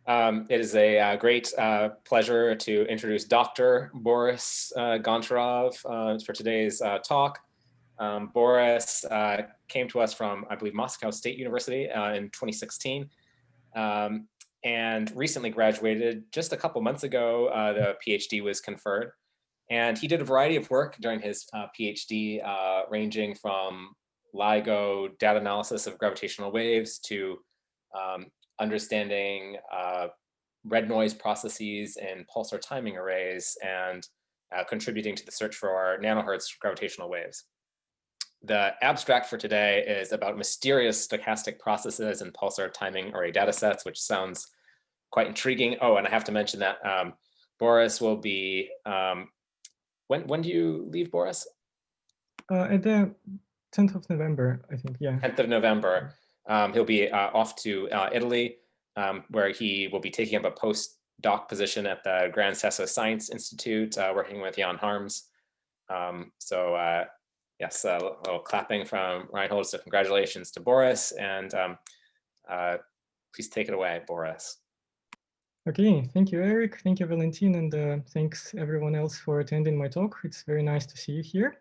It is a great pleasure to introduce Dr. Boris Goncharov for today's talk. Boris came to us from, I believe, Moscow State University in 2016 and recently graduated. Just a couple months ago, the PhD was conferred. And he did a variety of work during his PhD, ranging from LIGO data analysis of gravitational waves to understanding red noise processes in pulsar timing arrays and contributing to the search for nanohertz gravitational waves. The abstract for today is about mysterious stochastic processes in pulsar timing array datasets, which sounds quite intriguing. Oh, and I have to mention that Boris will be, when do you leave, Boris? At the 10th of November, I think, yeah. 10th of November. He'll be off to Italy, where he will be taking up a postdoc position at the Gran Sasso Science Institute, working with Jan Harms. Yes, a little clapping from Reinhold, so congratulations to Boris, and please take it away, Boris. Okay, thank you, Eric. Thank you, Valentin, and thanks everyone else for attending my talk. It's very nice to see you here.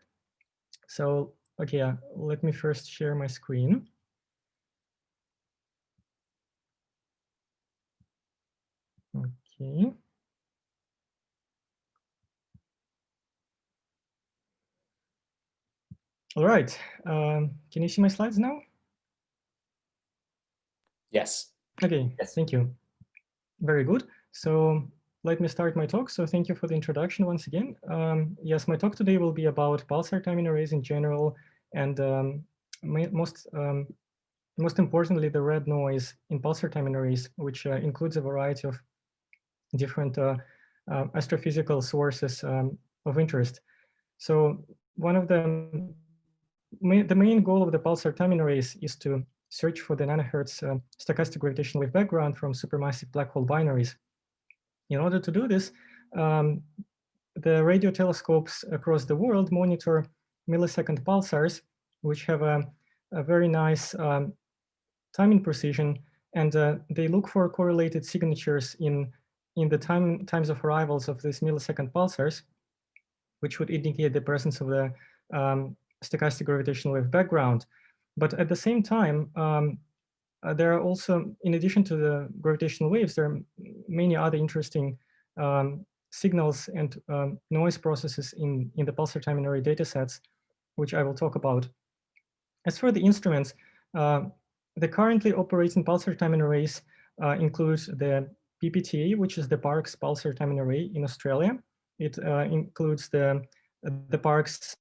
So, okay, let me first share my screen. Okay. All right. Can you see my slides now? Yes. Okay, yes. Thank you. Very good. So let me start my talk. So thank you for the introduction once again. Yes, my talk today will be about pulsar timing arrays in general, and most importantly, the red noise in pulsar timing arrays, which includes a variety of different astrophysical sources of interest. So one of the main goal of the pulsar timing arrays is to search for the nanohertz stochastic gravitational wave background from supermassive black hole binaries. In order to do this, the radio telescopes across the world monitor millisecond pulsars, which have a very nice timing precision, and they look for correlated signatures in the times of arrivals of these millisecond pulsars, which would indicate the presence of the stochastic gravitational wave background. But at the same time, there are also, in addition to the gravitational waves, there are many other interesting signals and noise processes in the pulsar timing array datasets, which I will talk about. As for the instruments, the currently operating pulsar timing arrays include the PPTA, which is the Parkes Pulsar Timing Array in Australia. It includes the Parkes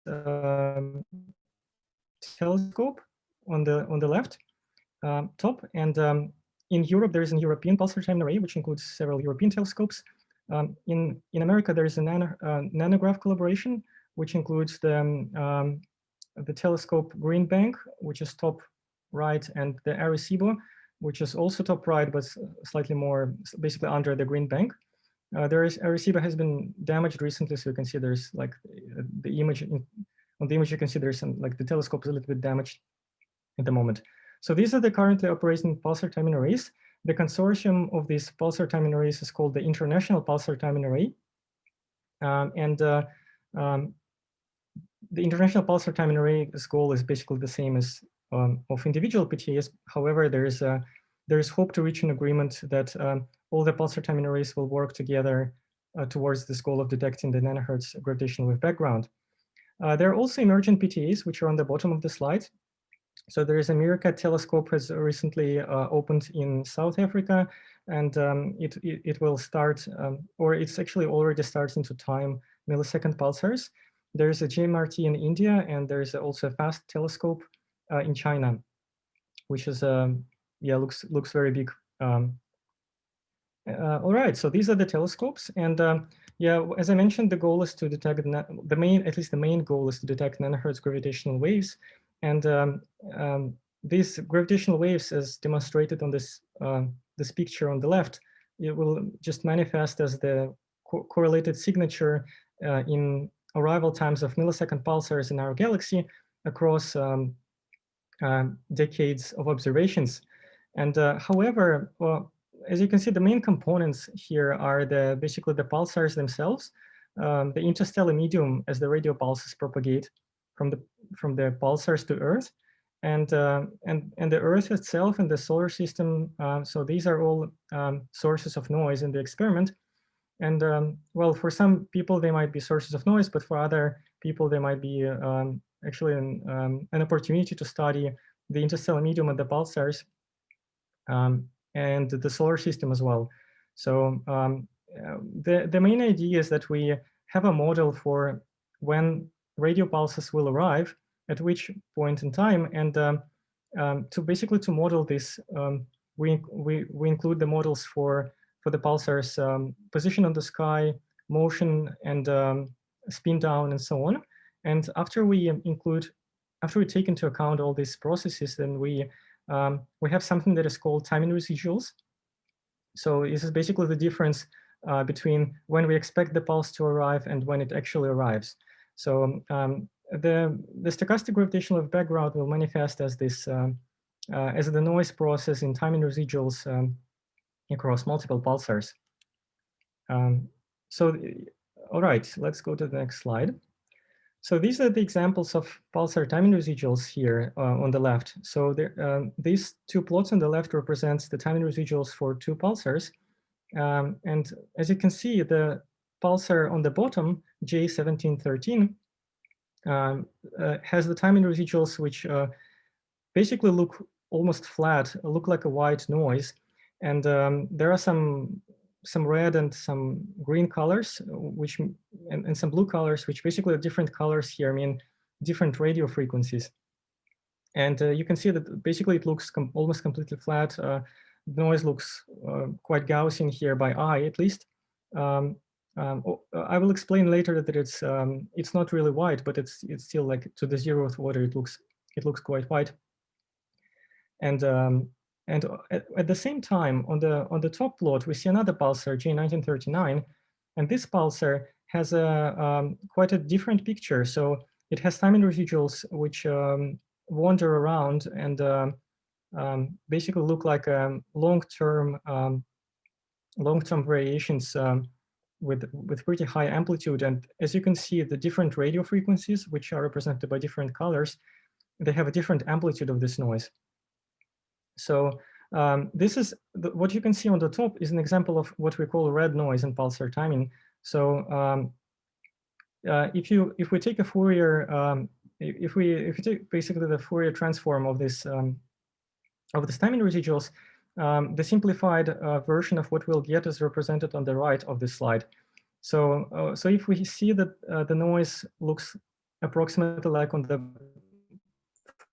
telescope on the left top, and in Europe there is an European pulsar timing array, which includes several European telescopes. In America there is a NANOGrav collaboration, which includes the telescope Green Bank, which is top right, and the Arecibo, which is also top right, but slightly more basically under the Green Bank. Arecibo has been damaged recently, so you can see there's like the image on the image you can see there's some, like, the telescope is a little bit damaged at the moment. So these are the currently operating pulsar timing arrays. The consortium of these pulsar timing arrays is called the International Pulsar Timing Array. The International Pulsar Timing Array's goal is basically the same as of individual PTAs. However, there is hope to reach an agreement that all the pulsar timing arrays will work together towards this goal of detecting the nanohertz gravitational wave background. There are also emergent PTAs, which are on the bottom of the slide. So there is a Meerkat telescope has recently opened in South Africa, and it will start, or it's actually already starting to time millisecond pulsars. There's a GMRT in India, and there's also a FAST telescope in China, which is looks very big. All right, so these are the telescopes, and as I mentioned, the goal is to detect the main goal is to detect nanohertz gravitational waves, and these gravitational waves, as demonstrated on this picture on the left, it will just manifest as the correlated signature in arrival times of millisecond pulsars in our galaxy across decades of observations. And however, as you can see, the main components here are basically the pulsars themselves, the interstellar medium as the radio pulses propagate from the pulsars to Earth, and the Earth itself and the solar system. So these are all sources of noise in the experiment. And well, for some people they might be sources of noise, but for other people they might be actually an opportunity to study the interstellar medium and the pulsars and the solar system as well. So the main idea is that we have a model for when radio pulses will arrive, at which point in time, and to model this, we include the models for the pulsars position on the sky, motion, and spin down, and so on. And after we take into account all these processes, then we have something that is called timing residuals. So this is basically the difference between when we expect the pulse to arrive and when it actually arrives. So the stochastic gravitational wave background will manifest as this as the noise process in timing residuals across multiple pulsars. All right, let's go to the next slide. So these are the examples of pulsar timing residuals here on the left. So these two plots on the left represents the timing residuals for two pulsars. And as you can see, the pulsar on the bottom, J1713, has the timing residuals which basically look almost flat, look like a white noise. And there are some red and some green colors, and some blue colors, which basically are different colors here, mean different radio frequencies. And you can see that basically it looks almost completely flat. The noise looks quite Gaussian here by eye, at least. I will explain later that it's not really white, but it's still like to the 0th order. It looks quite white. And at the same time, on the top plot, we see another pulsar, J1939, and this pulsar has quite a different picture. So it has timing residuals which wander around and basically look like long-term variations with pretty high amplitude. And as you can see, the different radio frequencies, which are represented by different colors, they have a different amplitude of this noise. So this is what you can see on the top is an example of what we call red noise in pulsar timing. So if we take a Fourier, if we take basically the Fourier transform of this timing residuals, the simplified version of what we'll get is represented on the right of this slide. So so if we see that the noise looks approximately like on the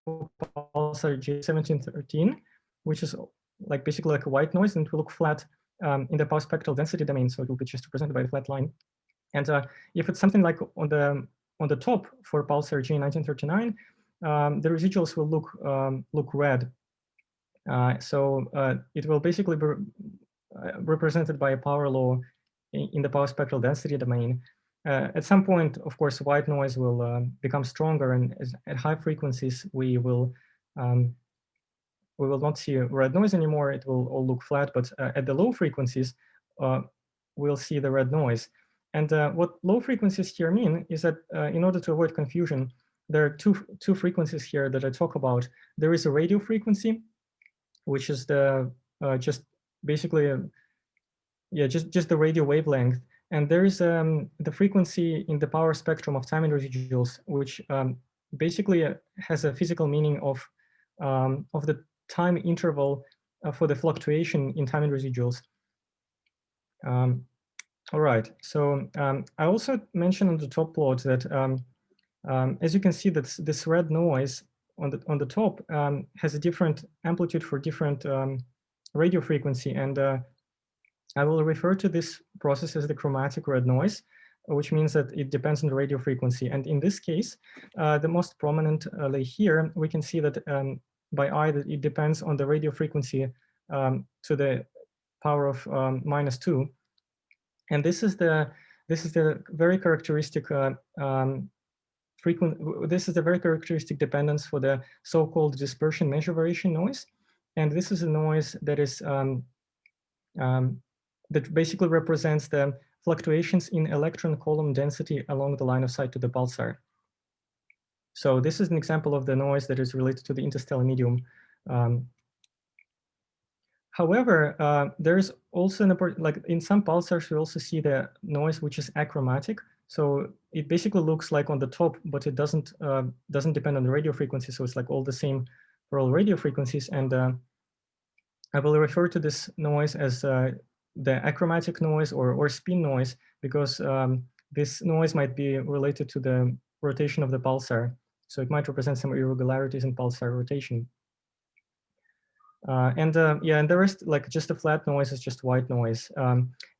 pulsar J1713, which is like basically like a white noise, and it will look flat in the power spectral density domain. So it will be just represented by a flat line. And if it's something like on the top for pulsar J1939, the residuals will look red. So it will basically be represented by a power law in the power spectral density domain. At some point, of course, white noise will become stronger, and at high frequencies we will not see red noise anymore. It will all look flat, but at the low frequencies, we'll see the red noise. And what low frequencies here mean is that in order to avoid confusion, there are two frequencies here that I talk about. There is a radio frequency, which is the just basically just the radio wavelength, and there is the frequency in the power spectrum of timing residuals, which basically has a physical meaning of the time interval for the fluctuation in timing residuals. All right, so I also mentioned on the top plot that as you can see, that this red noise on the top has a different amplitude for different radio frequency, and I will refer to this process as the chromatic red noise, which means that it depends on the radio frequency. And in this case, the most prominently here, we can see that by eye that it depends on the radio frequency to the power of -2. And this is the very characteristic this is the very characteristic dependence for the so-called dispersion measure variation noise. And this is a noise that is that basically represents the fluctuations in electron column density along the line of sight to the pulsar. So this is an example of the noise that is related to the interstellar medium. However, there is also like in some pulsars, we also see the noise which is achromatic. So it basically looks like on the top, but it doesn't depend on the radio frequency. So it's like all the same for all radio frequencies. And I will refer to this noise as the achromatic noise or spin noise, because this noise might be related to the rotation of the pulsar. So it might represent some irregularities in pulsar rotation. And the rest, like just a flat noise, is just white noise.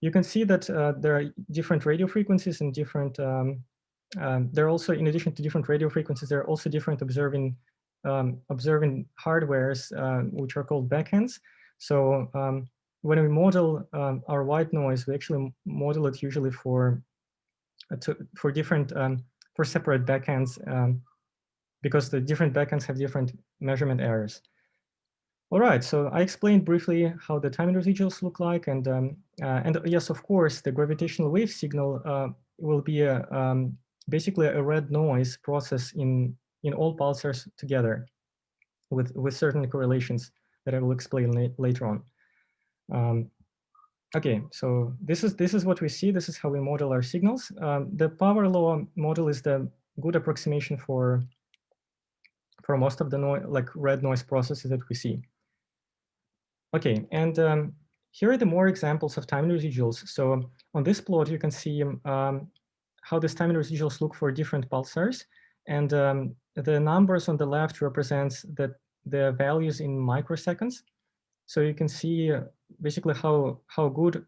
You can see that there are different radio frequencies and different. There are also, in addition to different radio frequencies, there are also different observing hardwares, which are called backends. So when we model our white noise, we actually model it usually for different for separate backends, because the different backends have different measurement errors. All right, so I explained briefly how the timing residuals look like, and yes, of course, the gravitational wave signal will be basically a red noise process in all pulsars together, with certain correlations that I will explain later on. Okay, so this is what we see. This is how we model our signals. The power law model is the good approximation for most of the red noise processes that we see. Okay, and here are the more examples of timing residuals. So on this plot, you can see how these timing residuals look for different pulsars. And the numbers on the left represents the values in microseconds. So you can see basically how good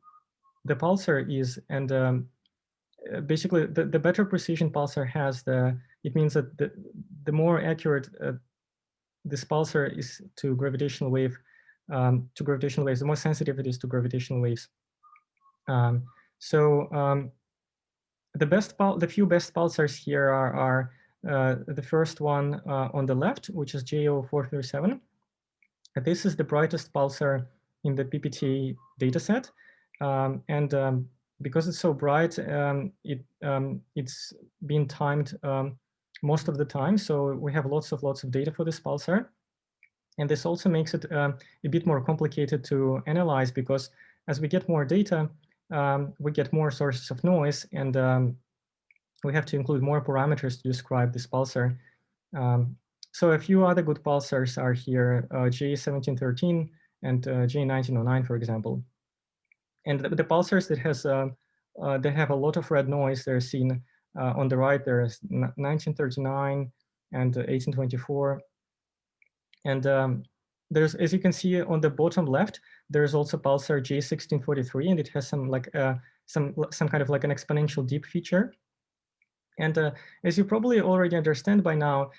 the pulsar is. And basically, the better precision pulsar has, it means that the more accurate this pulsar is to gravitational waves, the more sensitive it is to gravitational waves. The few best pulsars here are the first one on the left, which is JO437. This is the brightest pulsar in the PPTA dataset, and because it's so bright, it's been timed most of the time. So we have lots of data for this pulsar. And this also makes it a bit more complicated to analyze, because as we get more data, we get more sources of noise, and we have to include more parameters to describe this pulsar. So a few other good pulsars are here, J1713 and J1909, for example. And the pulsars that have a lot of red noise, they're seen on the right. There's 1939 and 1824. And there's, as you can see on the bottom left, there's also pulsar J1643, and it has some kind of like an exponential dip feature. And as you probably already understand by now,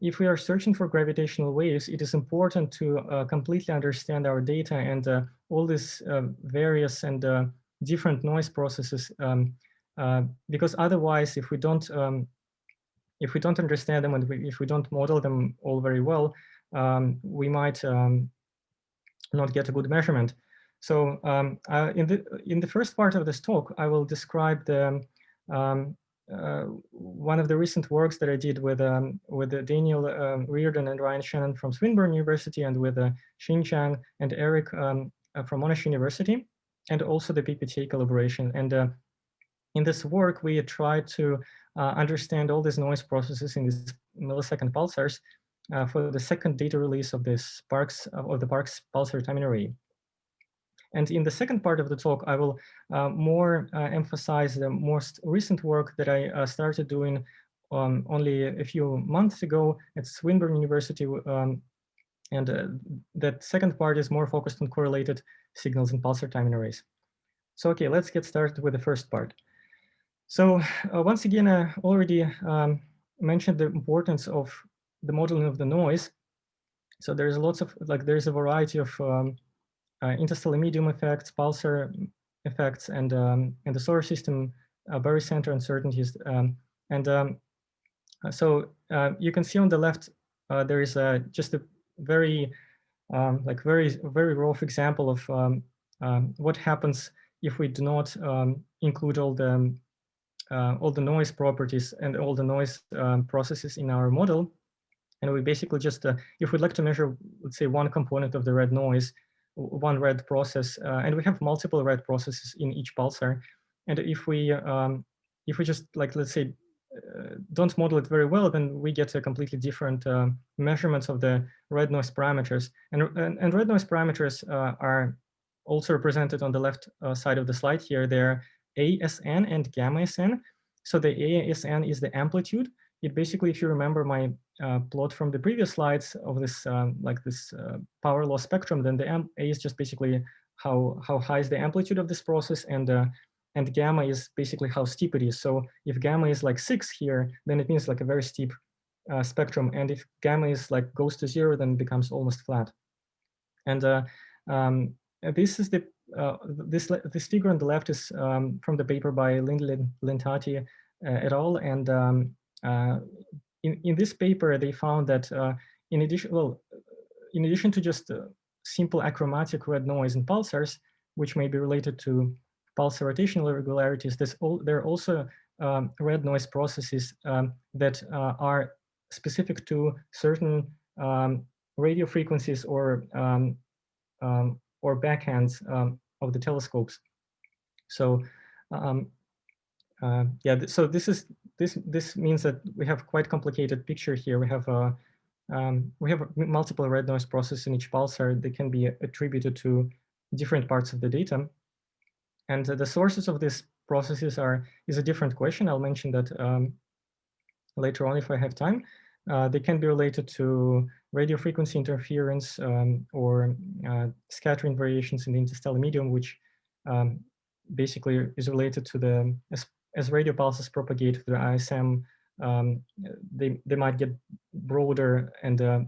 if we are searching for gravitational waves, it is important to completely understand our data and all these various and different noise processes, because otherwise, if we don't understand them, and if we don't model them all very well, we might not get a good measurement. So in the first part of this talk, I will describe one of the recent works that I did with Daniel Reardon and Ryan Shannon from Swinburne University, and with Xin Zhang and Eric from Monash University, and also the PPTA collaboration. And in this work, we tried to understand all these noise processes in these millisecond pulsars for the second data release of this Parkes Pulsar Timing Array. And in the second part of the talk, I will more emphasize the most recent work that I started doing only a few months ago at Swinburne University. And that second part is more focused on correlated signals in pulsar timing arrays. So, okay, let's get started with the first part. So once again, I already mentioned the importance of the modeling of the noise. So there's there's a variety of interstellar medium effects, pulsar effects, and the solar system barycentre uncertainties. So you can see on the left there is just a very very rough example of what happens if we do not include all the noise properties and all the noise processes in our model. And we basically just, if we'd like to measure, let's say, one component of the red noise, one red process, and we have multiple red processes in each pulsar. And if we just, like, let's say, don't model it very well, then we get a completely different measurements of the red noise parameters. And red noise parameters are also represented on the left side of the slide here. They're ASN and gamma SN. So the ASN is the amplitude. It basically, if you remember my plot from the previous slides of this power law spectrum, then the A is just basically how high is the amplitude of this process, and gamma is basically how steep it is. So if gamma is like 6 here, then it means like a very steep spectrum, and if gamma is like goes to 0, then it becomes almost flat. And this is the this figure on the left is from the paper by Lentati et al. And in this paper, they found that in addition to just simple achromatic red noise in pulsars, which may be related to pulsar rotational irregularities, there are also red noise processes that are specific to certain radio frequencies or backhands of the telescopes. So so this means that we have quite complicated picture here. We have multiple red noise processes in each pulsar. They can be attributed to different parts of the data, and the sources of these processes is a different question. I'll mention that later on if I have time. They can be related to radio frequency interference or scattering variations in the interstellar medium, which basically is related to the as radio pulses propagate through the ISM, they might get broader and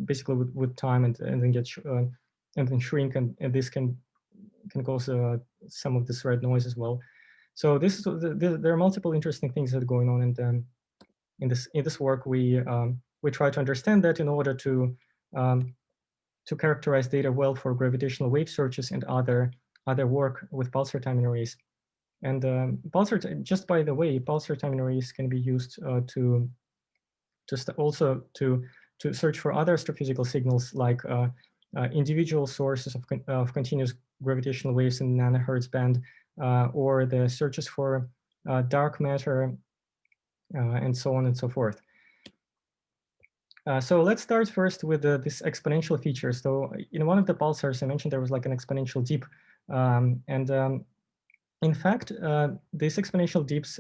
basically with time and then get and then shrink, and this can cause some of this red noise as well. So this is there are multiple interesting things that are going on, and in this work we try to understand that in order to characterize data well for gravitational wave searches and other work with pulsar timing arrays. And just by the way, pulsar timing arrays can be used to also to search for other astrophysical signals, like individual sources of continuous gravitational waves in the nanohertz band, or the searches for dark matter, and so on and so forth. So let's start first with this exponential feature. So in one of the pulsars I mentioned there was like an exponential dip, in fact, these exponential dips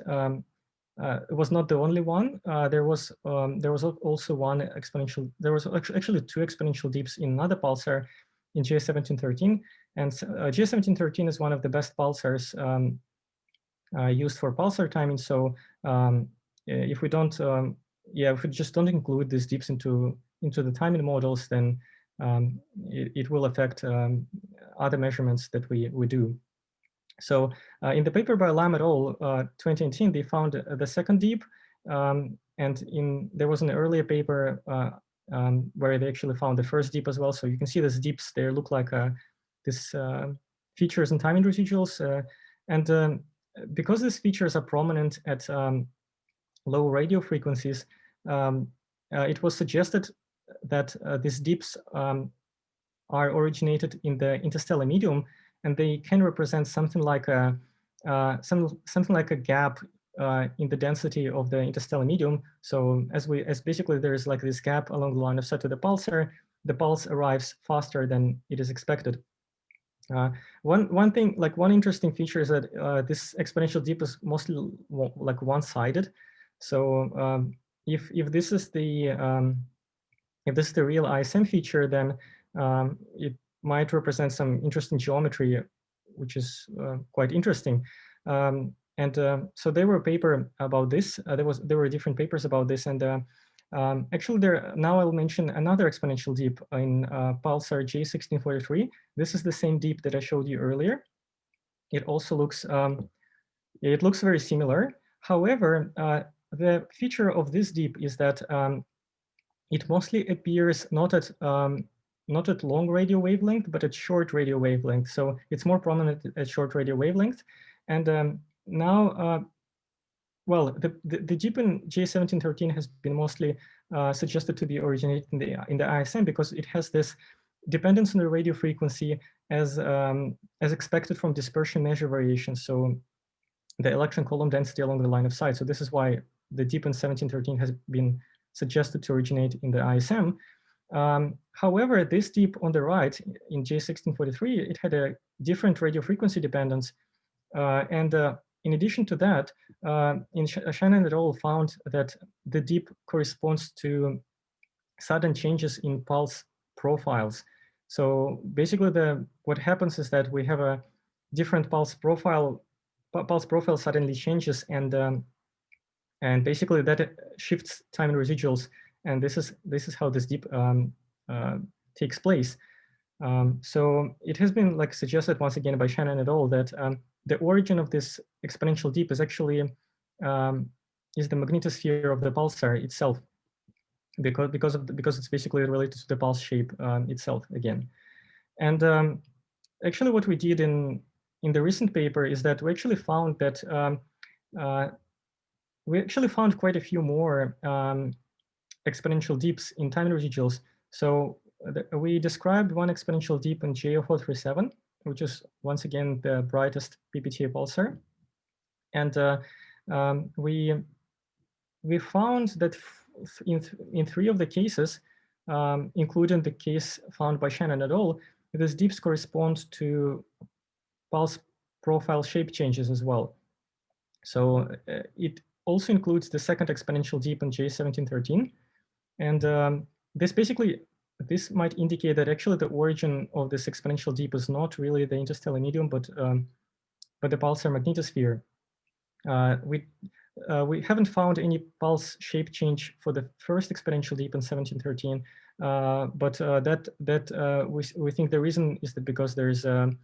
was not the only one. There was also one exponential. There was actually 2 exponential dips in another pulsar in J1713, and J1713 is one of the best pulsars used for pulsar timing. So if we don't, if we just don't include these dips into the timing models, then it will affect other measurements that we do. So in the paper by Lam et al. 2018, they found the second dip, and there was an earlier paper where they actually found the first dip as well. So you can see these dips, they look like this features and timing residuals, and because these features are prominent at low radio frequencies, it was suggested that these dips are originated in the interstellar medium, and they can represent something like a gap in the density of the interstellar medium. So as basically there is like this gap along the line of sight to the pulsar, the pulse arrives faster than it is expected. One interesting feature is that this exponential dip is mostly like one-sided. So if this is the real ISM feature, then it might represent some interesting geometry, which is quite interesting. So there were a paper about this. There were different papers about this, and actually now I'll mention another exponential dip in pulsar J1643. This is the same dip that I showed you earlier. It also looks very similar. However, the feature of this dip is that it mostly appears not at not at long radio wavelength, but at short radio wavelength. So it's more prominent at short radio wavelength. And now, well, the dip in J1713 has been mostly suggested to be originated in the ISM because it has this dependence on the radio frequency as expected from dispersion measure variations. So the electron column density along the line of sight. So this is why the dip in 1713 has been suggested to originate in the ISM. However, this dip on the right in J1643, it had a different radio frequency dependence. In addition to that, Shannon et al. Found that the dip corresponds to sudden changes in pulse profiles. So basically, what happens is that we have a different pulse profile. Pulse profile suddenly changes, and basically that shifts time and residuals. And this is how this dip takes place. So it has been like suggested once again by Shannon et al. That the origin of this exponential dip is actually is the magnetosphere of the pulsar itself, because it's basically related to the pulse shape itself again. And actually, what we did in the recent paper is that we actually found that quite a few more exponential dips in time residuals. So we described one exponential dip in J0437, which is once again the brightest PPTA pulsar, and we found that in 3 of the cases, including the case found by Shannon et al., these dips correspond to pulse profile shape changes as well. So it also includes the second exponential dip in J1713, and this might indicate that actually the origin of this exponential dip is not really the interstellar medium, but the pulsar magnetosphere. We haven't found any pulse shape change for the first exponential dip in 1713, but we think the reason is that because there is the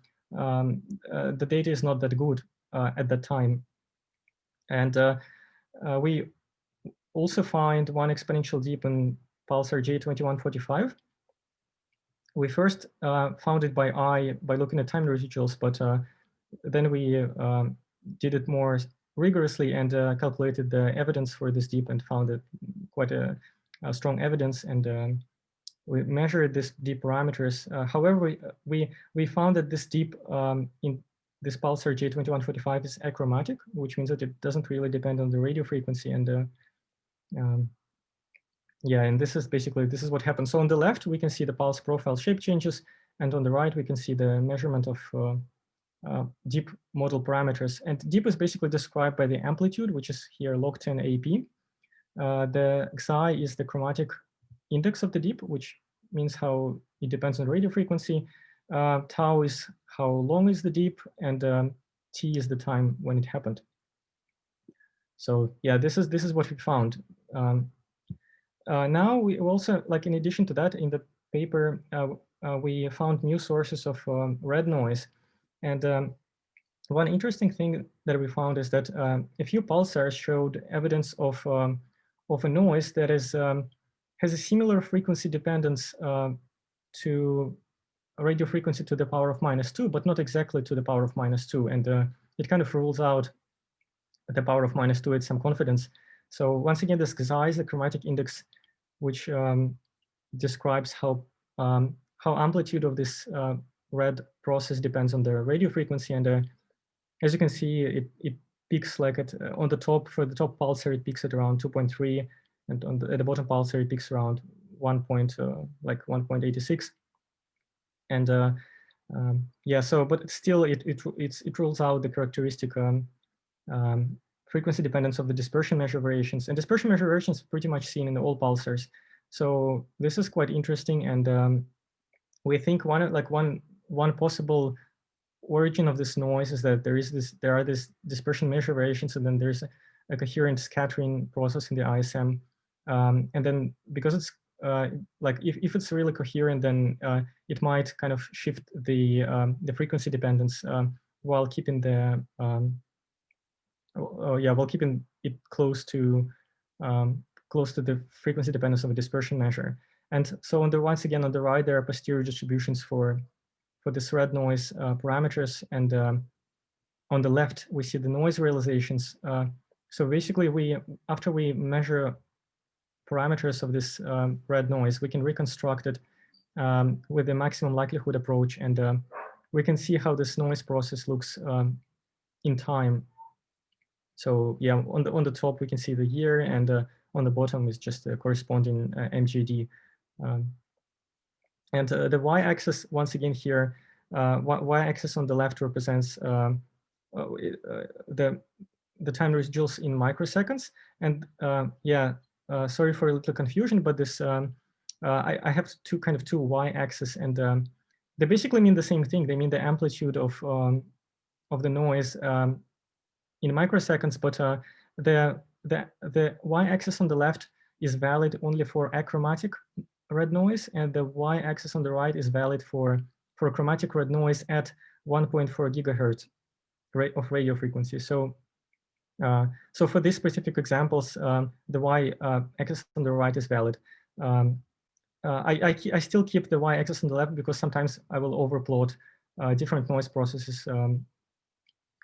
data is not that good at that time, and we also find one exponential dip in pulsar J2145. We first found it by eye by looking at time residuals, but then we did it more rigorously and calculated the evidence for this dip and found it quite a strong evidence, and we measured this dip parameters. However, we found that this dip in this pulsar J2145 is achromatic, which means that it doesn't really depend on the radio frequency, and yeah, and this is what happens. So on the left, we can see the pulse profile shape changes, and on the right, we can see the measurement of dip model parameters. And dip is basically described by the amplitude, which is here log 10 AP. The xi is the chromatic index of the dip, which means how it depends on radio frequency. Tau is how long is the dip, and t is the time when it happened. So yeah, this is what we found. Now we also, like, in addition to that, in the paper, we found new sources of red noise. And one interesting thing that we found is that a few pulsars showed evidence of a noise that is has a similar frequency dependence to radio frequency to the power of -2, but not exactly to the power of -2. And it kind of rules out the power of -2 at some confidence. So once again, this xi is the chromatic index, which describes how amplitude of this red process depends on the radio frequency. And as you can see, it peaks like at on the top, for the top pulsar, it peaks at around 2.3, and at the bottom pulsar, it peaks around 1.86. And yeah, so but still, it rules out the characteristic frequency dependence of the dispersion measure variations, and dispersion measure variations pretty much seen in all pulsars. So this is quite interesting, and we think one possible origin of this noise is that there are these dispersion measure variations, and then there's a coherent scattering process in the ISM, and then because it's like if it's really coherent, then it might kind of shift the frequency dependence while keeping the while keeping it close to the frequency dependence of a dispersion measure. And so once again, on the right, there are posterior distributions for this red noise parameters. And on the left, we see the noise realizations. So basically, after we measure parameters of this red noise, we can reconstruct it with the maximum likelihood approach. And we can see how this noise process looks in time. So yeah, on the top, we can see the year, and on the bottom is just the corresponding MGD. And the y-axis, once again here, y-axis on the left represents the time residuals in microseconds. And yeah, sorry for a little confusion, but this I have two y-axis, and they basically mean the same thing. They mean the amplitude of the noise in microseconds, but the y-axis on the left is valid only for achromatic red noise, and the y-axis on the right is valid for chromatic red noise at 1.4 gigahertz rate of radio frequency. So so for these specific examples, the y-axis on the right is valid. I still keep the y-axis on the left because sometimes I will overplot different noise processes,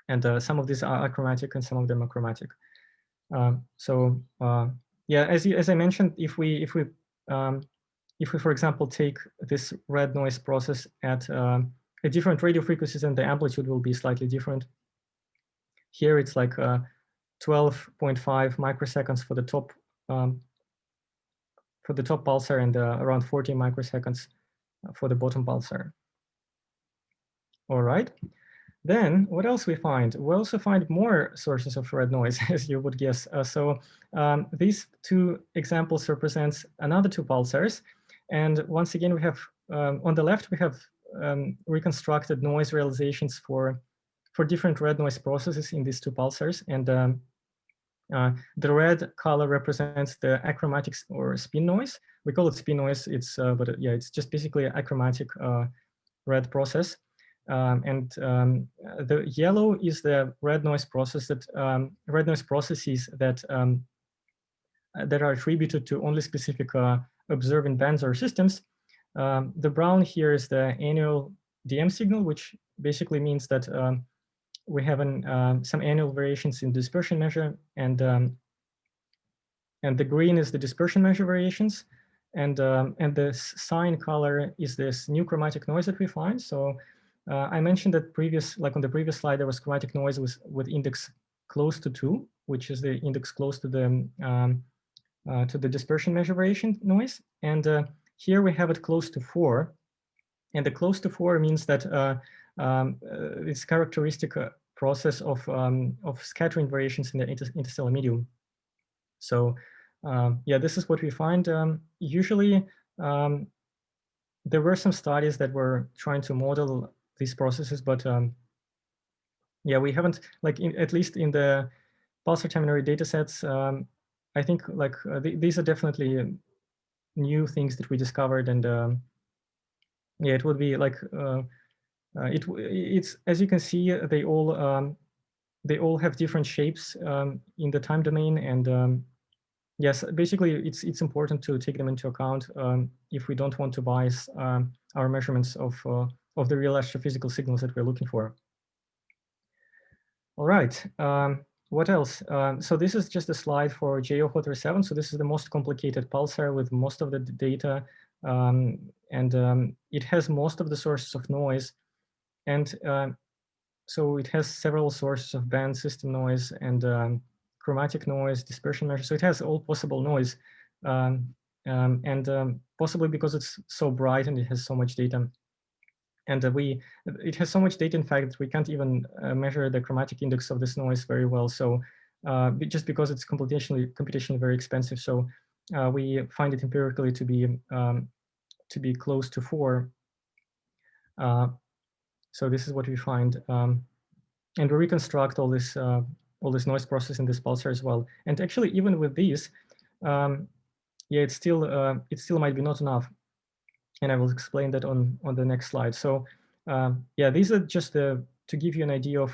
and some of these are achromatic and some of them are chromatic. So yeah, as I mentioned, if we for example take this red noise process at different radio frequencies, and the amplitude will be slightly different. Here it's like 12.5 microseconds for the top pulsar, and around 40 microseconds for the bottom pulsar. All right. Then what else we find? We also find more sources of red noise, as you would guess. So these two examples represents another two pulsars. And once again, we have, on the left, we have reconstructed noise realizations for different red noise processes in these two pulsars. And the red color represents the achromatic or spin noise. We call it spin noise. But yeah, it's just basically an achromatic red process. And the yellow is the red noise process red noise processes that that are attributed to only specific observing bands or systems. The brown here is the annual DM signal, which basically means that we have some annual variations in dispersion measure, and the green is the dispersion measure variations, and the cyan color is this new chromatic noise that we find. So I mentioned that on the previous slide, there was chromatic noise with index close to 2, which is the index close to the dispersion measure variation noise. And here we have it close to 4. And the close to 4 means that it's characteristic process of scattering variations in the interstellar medium. So yeah, this is what we find. Usually, there were some studies that were trying to model these processes, but yeah, we haven't, at least in the pulsar timing array datasets, I think these are definitely new things that we discovered, and yeah, it would be it's as you can see, they all have different shapes in the time domain, and yes, basically it's important to take them into account if we don't want to bias our measurements of the real astrophysical signals that we're looking for. All right, what else? So this is just a slide for JO437. So this is the most complicated pulsar with most of the data, and it has most of the sources of noise, and so it has several sources of band system noise and chromatic noise, dispersion measure. So it has all possible noise, and possibly because it's so bright and it has so much data. And it has so much data, in fact, that we can't even measure the chromatic index of this noise very well. So just because it's computationally very expensive. So we find it empirically to be close to 4. So this is what we find. And we reconstruct all this noise process in this pulsar as well. And actually, even with these, yeah, it still might be not enough. And I will explain that on the next slide. So yeah, these are just to give you an idea of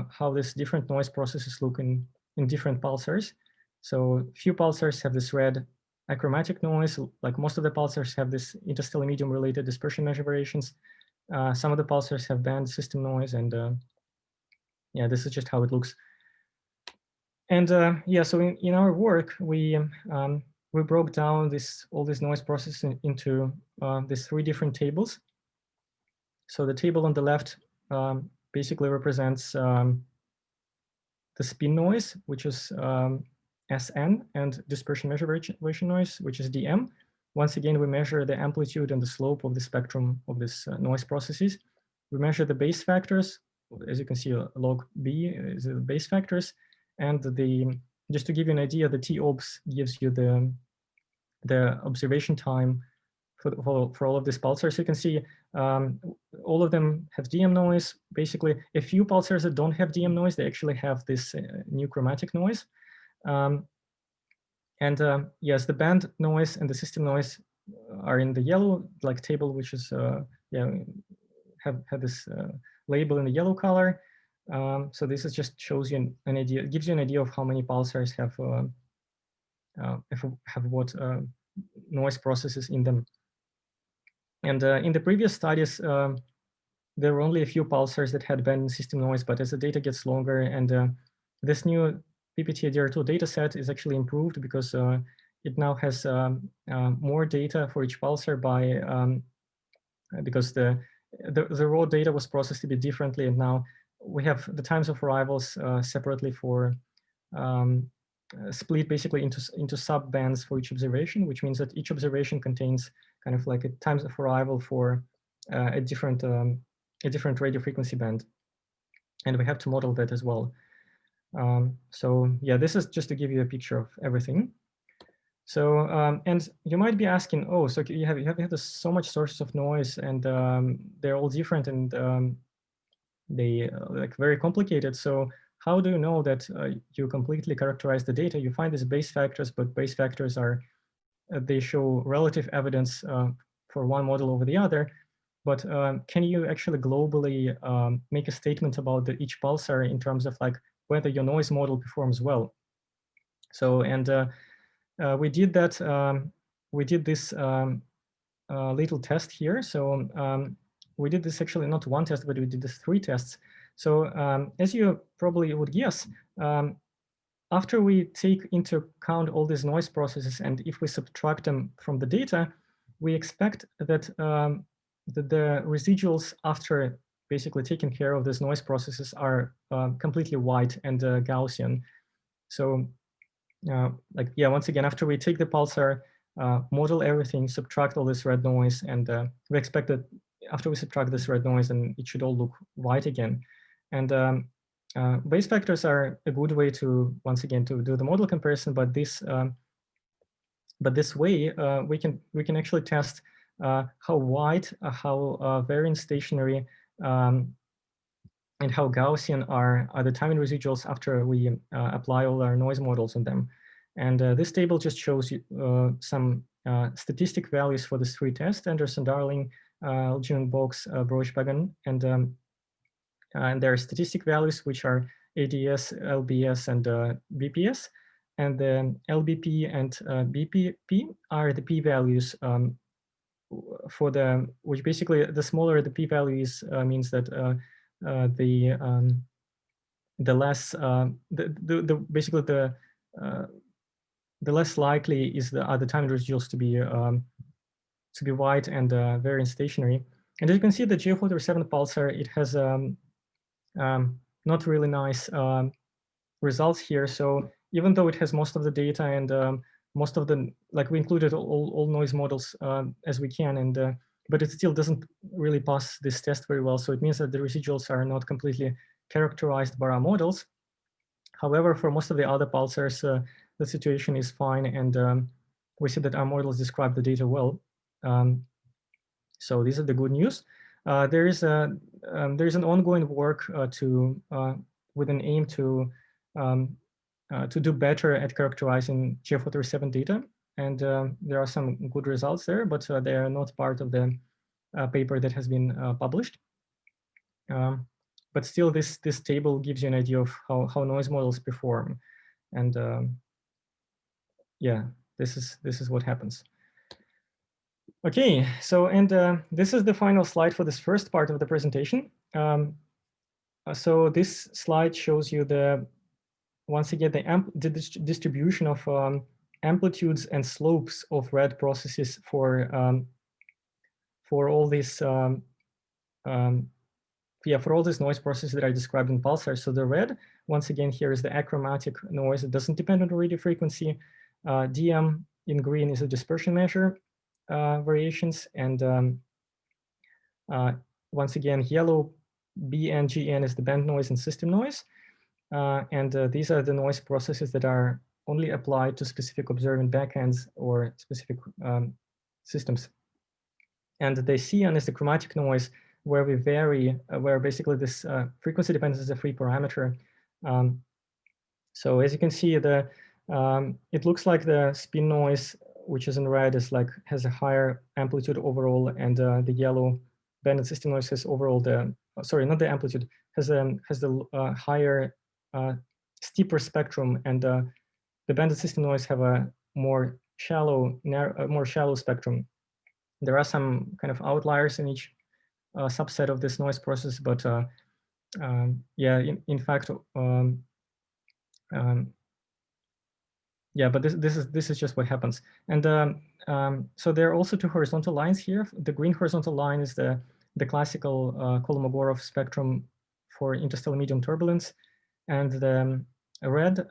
how these different noise processes look in different pulsars. So few pulsars have this red achromatic noise, like most of the pulsars have this interstellar medium related dispersion measure variations. Some of the pulsars have band system noise, and yeah, this is just how it looks. And yeah, so in our work, we broke down all this noise processing into these 3 different tables. So the table on the left basically represents the spin noise, which is SN, and dispersion measure variation noise, which is DM. Once again, we measure the amplitude and the slope of the spectrum of this noise processes. We measure the base factors. As you can see, log B is the base factors. And just to give you an idea, the T-obs gives you the observation time for all of these pulsars. You can see all of them have DM noise. Basically, a few pulsars that don't have DM noise, they actually have this new chromatic noise. Yes, the band noise and the system noise are in the yellow like table, which is yeah, have this label in the yellow color. So this is just shows you an idea, it gives you an idea of how many pulsars have what noise processes in them. And in the previous studies, there were only a few pulsars that had band system noise, but as the data gets longer, and this new PPTA DR2 data set is actually improved because it now has more data for each pulsar because the raw data was processed a bit differently, and now we have the times of arrivals separately for split basically into sub bands for each observation, which means that each observation contains kind of like a times of arrival for a different radio frequency band, and we have to model that as well. So yeah, this is just to give you a picture of everything. So and you might be asking, oh, so you have so much sources of noise, and they're all different, and they like very complicated. So how do you know that you completely characterize the data? You find these base factors, but base factors are they show relative evidence for one model over the other. But can you actually globally make a statement about each pulsar in terms of like whether your noise model performs well? So and we did that. We did this little test here. So we did this actually not one test, but we did this 3 tests. So as you probably would guess, after we take into account all these noise processes, and if we subtract them from the data, we expect that the residuals after basically taking care of these noise processes are completely white and Gaussian. So like, yeah, once again, after we take the pulsar, model everything, subtract all this red noise, and we expect that after we subtract this red noise, then it should all look white again. And base factors are a good way to, once again, to do the model comparison, but this way we can actually test how white, how variance stationary, and how Gaussian are the timing residuals after we apply all our noise models on them. And this table just shows you some statistic values for these 3 tests: Anderson, Darling, Elgin, Box, Broich-Pagan, and there are statistic values which are ADS, LBS, and BPS. And the LBP and BPP are the p-values for which basically the smaller the p-value is means that the less basically the less likely is are the time residuals to be white and variance stationary. And as you can see, the J47 pulsar, it has not really nice results here. So even though it has most of the data and most of the, like, we included all noise models as we can, and but it still doesn't really pass this test very well. So it means that the residuals are not completely characterized by our models. However, for most of the other pulsars, the situation is fine, and we see that our models describe the data well. So these are the good news. There is an ongoing work with an aim to do better at characterizing J47 data, and there are some good results there, but they are not part of the paper that has been published. But still, this table gives you an idea of how noise models perform, and yeah. this is what happens. Okay, so and this is the final slide for this first part of the presentation. So this slide shows you once again the distribution of amplitudes and slopes of red processes for all these for all these noise processes that I described in pulsars. So the red, once again, here is the achromatic noise. It doesn't depend on the radio frequency. DM in green is a dispersion measure variations, and once again, yellow BN, GN is the band noise and system noise. And these are the noise processes that are only applied to specific observing backends or specific systems. And the CN is the chromatic noise, where we vary, where basically this frequency dependence is a free parameter. So as you can see, it looks like the spin noise, which is in red, has a higher amplitude overall, and the yellow banded system noise has overall sorry, not the amplitude, has the higher steeper spectrum, and the banded system noise have a more shallow spectrum. There are some kind of outliers in each subset of this noise process, but yeah, in fact, yeah, but this is just what happens. And so there are also two horizontal lines here. The green horizontal line is the classical Kolmogorov spectrum for interstellar medium turbulence, and the red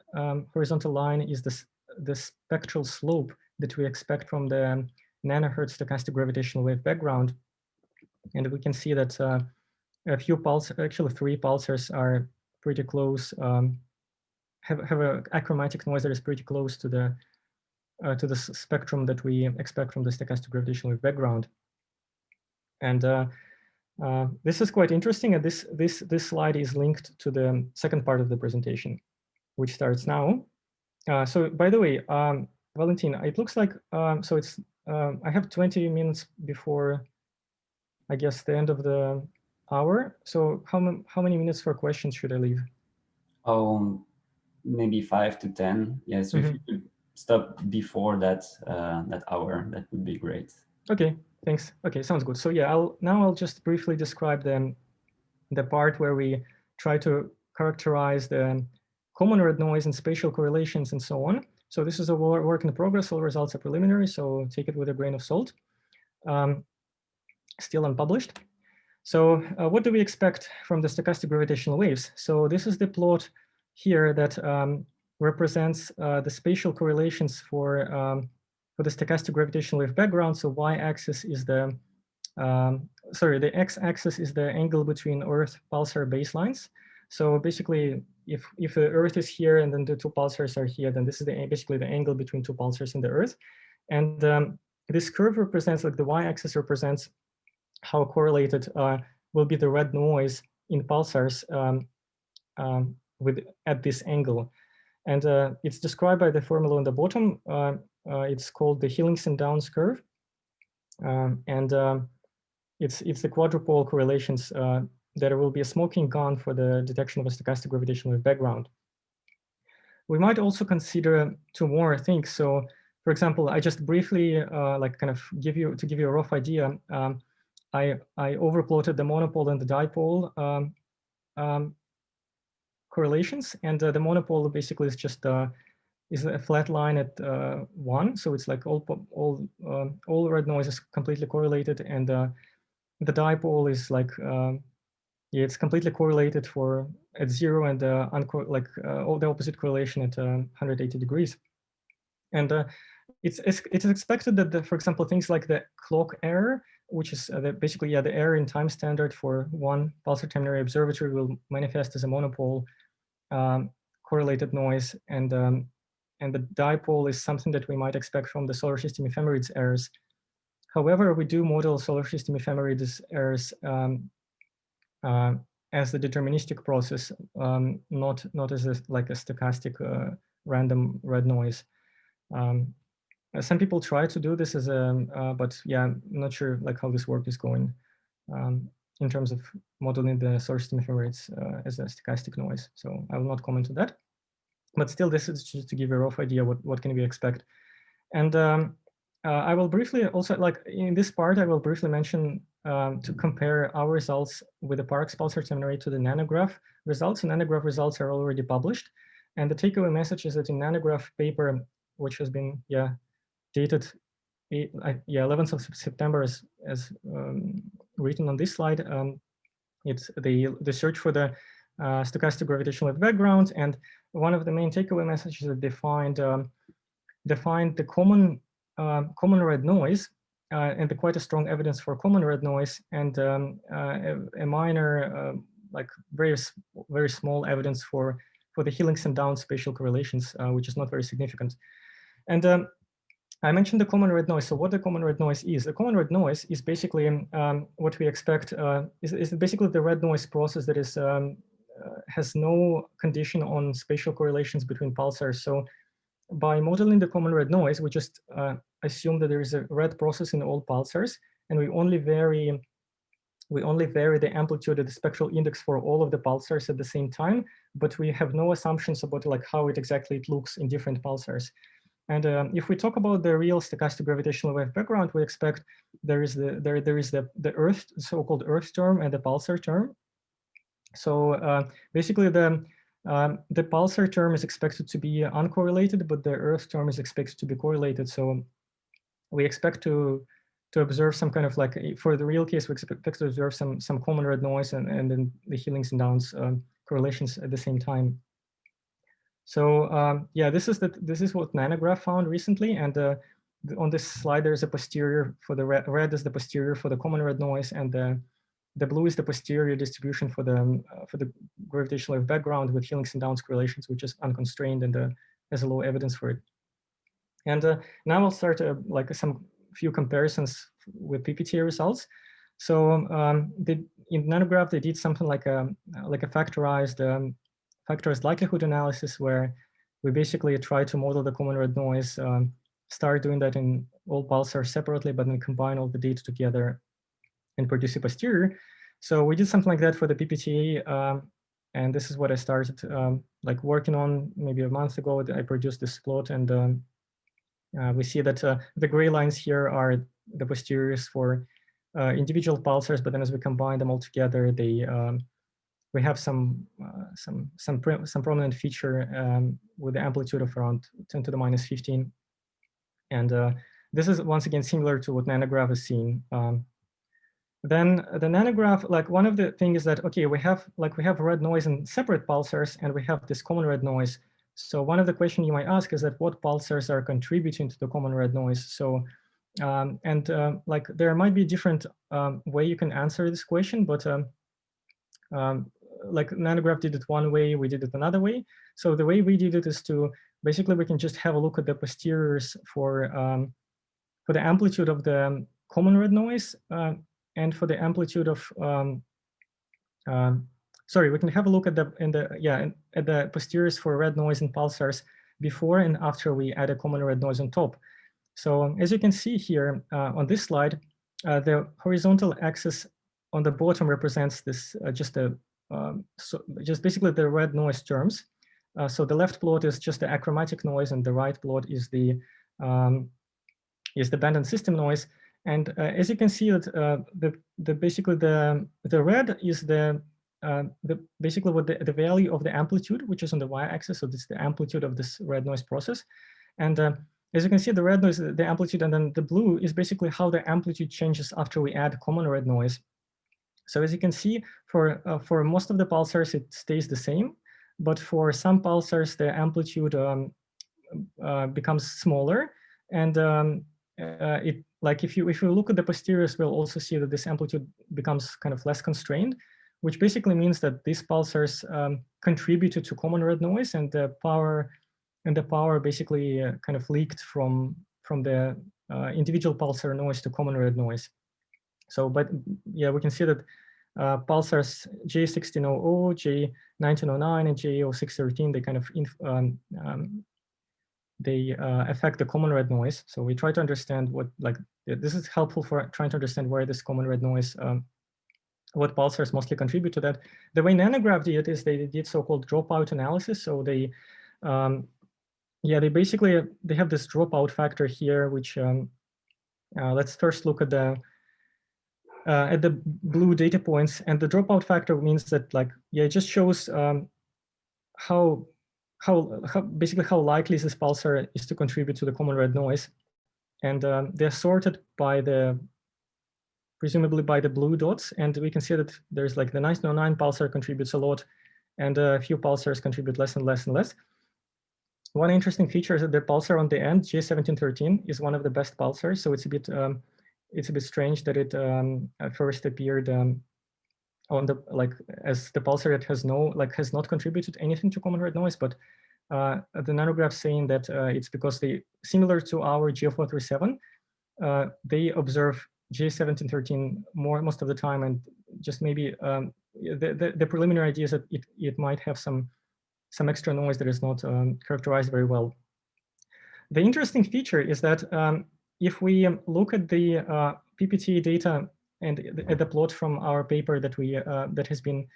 horizontal line is the spectral slope that we expect from the nanohertz stochastic gravitational wave background. And we can see that a few actually 3 pulsars are pretty close, have a achromatic noise that is pretty close to the spectrum that we expect from the stochastic gravitational wave background. And this is quite interesting, and this slide is linked to the second part of the presentation, which starts now. So by the way, Valentin, it looks like, so it's, I have 20 minutes before, I guess, the end of the hour. So how many minutes for questions should I leave? Maybe 5 to 10. Yeah, so if you could stop before that that hour, that would be great. Okay, thanks. Okay, sounds good. So yeah, I'll just briefly describe the part where we try to characterize the common red noise and spatial correlations and so on. So this is a work in progress. All results are preliminary, so take it with a grain of salt. Still unpublished. So what do we expect from the stochastic gravitational waves? So this is the plot here that represents the spatial correlations for the stochastic gravitational wave background. So y-axis is the the x-axis is the angle between Earth pulsar baselines. So basically, if the Earth is here and then the 2 pulsars are here, then this is basically the angle between 2 pulsars in the Earth. And this curve represents, like the y-axis represents how correlated will be the red noise in pulsars at this angle. And it's described by the formula on the bottom. It's called the Hillingson-Downs curve. It's the quadrupole correlations that there will be a smoking gun for the detection of a stochastic gravitational wave background. We might also consider 2 more things. So, for example, I just briefly give you a rough idea. I overplotted the monopole and the dipole correlations, and the monopole basically is just is a flat line at 1, so it's like all red noise is completely correlated, and the dipole is like yeah, it's completely correlated at 0, and all the opposite correlation at 180 degrees. And it's expected that for example, things like the clock error, which is basically the error in time standard for one pulsar timing array observatory, will manifest as a monopole correlated noise, and the dipole is something that we might expect from the solar system ephemerides errors. However, we do model solar system ephemeris errors as the deterministic process, not as a stochastic random red noise. Some people try to do this as but yeah, I'm not sure how this work is going in terms of modeling the solar system ephemerides as a stochastic noise. So I will not comment on that. But still, this is just to give a rough idea what can we expect. And I will briefly also, like in this part, I will briefly mention to compare our results with the Parkes Pulsar Timing Array to the NANOGrav results. The NANOGrav results are already published. And the takeaway message is that in NANOGrav paper, which has been dated 11th of September as written on this slide, it's the search for the stochastic gravitational-wave background. And one of the main takeaway messages is that they find the common red noise and quite a strong evidence for common red noise, and a minor, like very small evidence for the helix and down spatial correlations, which is not very significant. And I mentioned the common red noise. So what the common red noise is? The common red noise is basically what we expect is basically the red noise process that is has no condition on spatial correlations between pulsars. So by modeling the common red noise, we just assume that there is a red process in all pulsars, and we only vary the amplitude of the spectral index for all of the pulsars at the same time, but we have no assumptions about like how it looks in different pulsars. And if we talk about the real stochastic gravitational wave background, we expect there is the Earth, so-called Earth term, and the pulsar term. So basically the pulsar term is expected to be uncorrelated, but the Earth term is expected to be correlated. So we expect to observe some kind of like, for the real case, we expect to observe some common red noise and then the helix and downs correlations at the same time. So yeah, this is what NANOGrav found recently, and on this slide there's a posterior for the red is the posterior for the common red noise, and the blue is the posterior distribution for the gravitational wave background with helix and downs correlations, which is unconstrained and has a low evidence for it. And now I'll start like some few comparisons with PPTA results. So in NANOGrav they did something like a factorized likelihood analysis, where we basically try to model the common red noise, start doing that in all pulsars separately, but then combine all the data together and produce a posterior. So we did something like that for the PPTA, and this is what I started like working on maybe a month ago. I produced this plot, and we see that the gray lines here are the posteriors for individual pulsars, but then as we combine them all together, they we have some prominent feature with the amplitude of around 10 to the minus 15. And this is once again similar to what NANOGrav is seeing. Then the NANOGrav, like one of the things is that, okay, we have red noise in separate pulsars, and we have this common red noise. So one of the questions you might ask is that what pulsars are contributing to the common red noise? So like there might be different way you can answer this question, but like NANOGrav did it one way, we did it another way. So the way we did it is to basically we can just have a look at the posteriors for the amplitude of the common red noise and for the amplitude of sorry, we can have a look at the posteriors for red noise in pulsars before and after we add a common red noise on top. So as you can see here on this slide, the horizontal axis on the bottom represents this just basically the red noise terms. So the left plot is just the achromatic noise, and the right plot is the band and system noise. And as you can see, that basically the red is basically what the value of the amplitude, which is on the y-axis. So this is the amplitude of this red noise process. And as you can see, the red noise, the amplitude, and then the blue is basically how the amplitude changes after we add common red noise. So as you can see, for most of the pulsars, it stays the same, but for some pulsars, the amplitude becomes smaller, and if you look at the posteriors, we'll also see that this amplitude becomes kind of less constrained, which basically means that these pulsars contributed to common red noise, and the power basically kind of leaked from the individual pulsar noise to common red noise. So, but yeah, we can see that pulsars J1600, J1909, and J0613, they kind of they affect the common red noise. So we try to understand what, like, this is helpful for trying to understand where this common red noise, what pulsars mostly contribute to that. The way NANOGrav did it is they did so-called dropout analysis. So they yeah, they have this dropout factor here, which let's first look at the blue data points, and the dropout factor means that, like, yeah, it just shows how basically how likely this pulsar is to contribute to the common red noise, and they're sorted by presumably by the blue dots, and we can see that there's like the 909 pulsar contributes a lot, and a few pulsars contribute less and less and less. One interesting feature is that the pulsar on the end, J1713, is one of the best pulsars. So it's a bit strange that it first appeared on the, like, as the pulsar that has not contributed anything to common red noise, but the NANOGrav saying that it's because they, similar to our G437, they observe J1713 most of the time, and just maybe the preliminary idea is that it might have some extra noise that is not characterized very well. The interesting feature is that if we look at the PPTA data and at the plot from our paper that that has been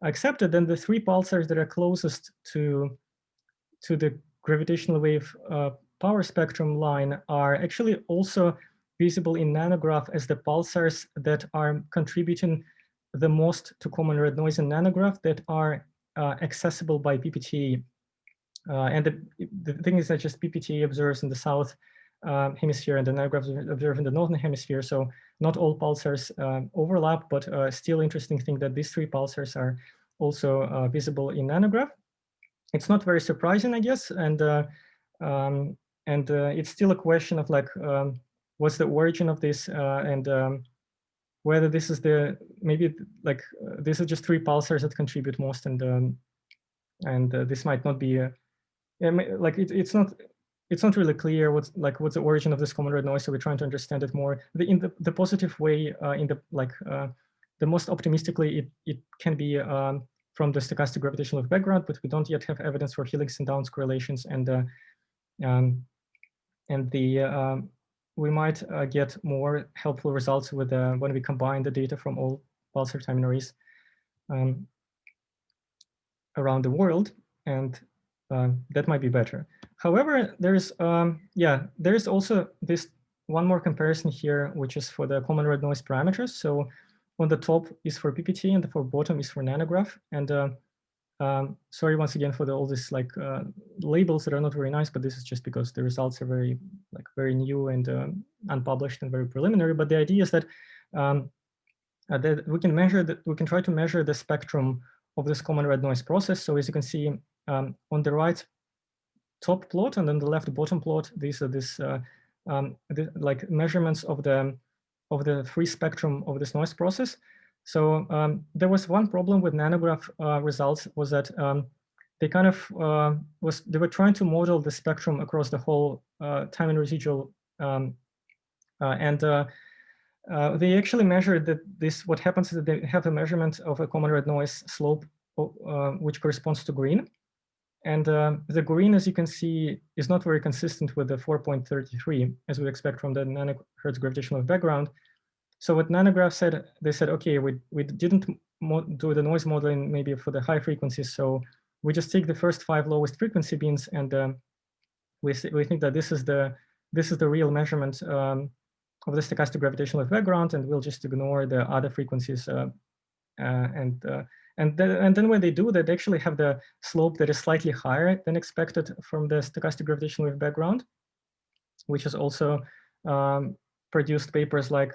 accepted, then the three pulsars that are closest to the gravitational wave power spectrum line are actually also visible in NANOGrav as the pulsars that are contributing the most to common red noise in NANOGrav that are accessible by PPTA. And the thing is that just PPTA observes in the south hemisphere and the NANOGrav observe in the northern hemisphere. So not all pulsars overlap, but still interesting thing that these three pulsars are also visible in NANOGrav. It's not very surprising, I guess, and it's still a question of, like, what's the origin of this, and whether this is this is just three pulsars that contribute most, and this might not be like it's not really clear what's the origin of this common red noise. So we're trying to understand it more in the positive way. The most optimistically, it can be from the stochastic gravitational wave background, but we don't yet have evidence for helix and Downs correlations, and we might get more helpful results with when we combine the data from all pulsar timing arrays around the world, and that might be better. However, there's also this one more comparison here, which is for the common red noise parameters. So on the top is for PPTA, and the bottom is for NANOGrav. And sorry once again for all this labels that are not very nice, but this is just because the results are very new and unpublished and very preliminary. But the idea is that that we can try to measure the spectrum of this common red noise process. So as you can see on the right top plot and then the left bottom plot, these are measurements of the free spectrum of this noise process. So there was one problem with NANOGrav results, was that they kind of they were trying to model the spectrum across the whole time and residual, they actually measured that what happens is that they have a measurement of a common red noise slope, which corresponds to green. And the green, as you can see, is not very consistent with the 4.33, as we expect from the nanohertz gravitational wave background. So what NANOGrav said, they said, okay, we didn't do the noise modeling maybe for the high frequencies, so we just take the first 5 lowest frequency beams, and we think that this is the real measurement of the stochastic gravitational wave background, and we'll just ignore the other frequencies. And then when they do that, they actually have the slope that is slightly higher than expected from the stochastic gravitational wave background, which has also produced papers like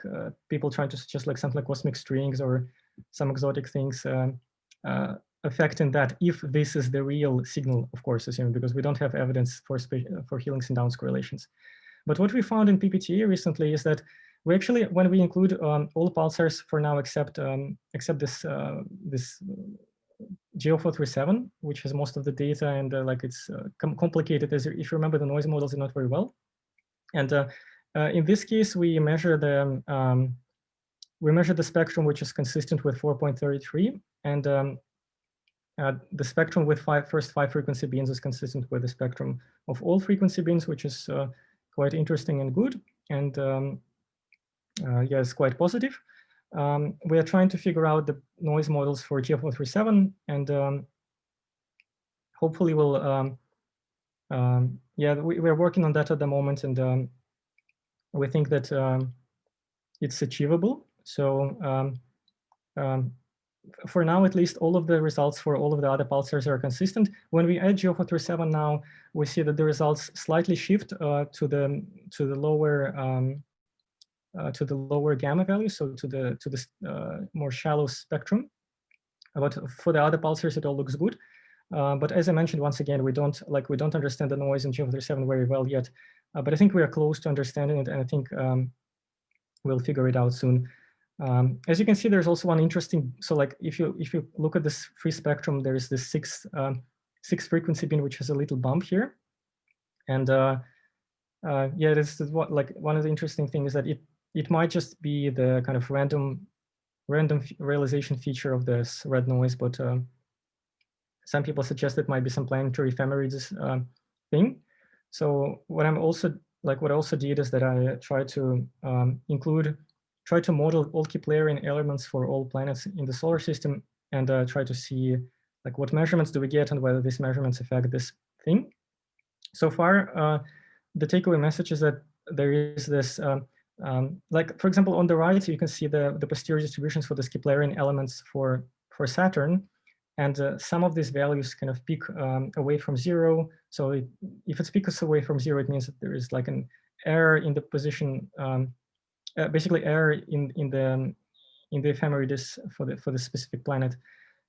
people trying to suggest something like cosmic strings or some exotic things affecting that, if this is the real signal, of course, assuming, because we don't have evidence for helix and Downs correlations. But what we found in PPTA recently is that we actually, when we include all pulsars for now except this G437, which has most of the data, and it's complicated, as if you remember, the noise models are not very well. And in this case, we measure the spectrum, which is consistent with 4.33, and the spectrum with first five frequency bands is consistent with the spectrum of all frequency bands, which is quite interesting and good, and yeah, it's quite positive. We are trying to figure out the noise models for G437, and hopefully we'll yeah, we're working on that at the moment, and we think that it's achievable. So for now, at least, all of the results for all of the other pulsars are consistent. When we add G047 now, we see that the results slightly shift to the lower gamma value, so to the more shallow spectrum. But for the other pulsars, it all looks good. But as I mentioned, once again, we don't understand the noise in G047 very well yet. But I think we are close to understanding it, and I think we'll figure it out soon. As you can see, there's also one interesting. So, like, if you look at this free spectrum, there is this six frequency bin which has a little bump here, and yeah, this is what, like, one of the interesting things is that it might just be the kind of random realization feature of this red noise, but some people suggest it might be some planetary ephemerides thing. So what I also did is that I tried to try to model all Keplerian elements for all planets in the solar system, and try to see, like, what measurements do we get and whether these measurements affect this thing. So far, the takeaway message is that there is this, like, for example, on the right, you can see the posterior distributions for the Keplerian elements for Saturn. And some of these values kind of peak away from zero. So if it peaks away from zero, it means that there is like an error in the position, basically error in the ephemeridis for the specific planet.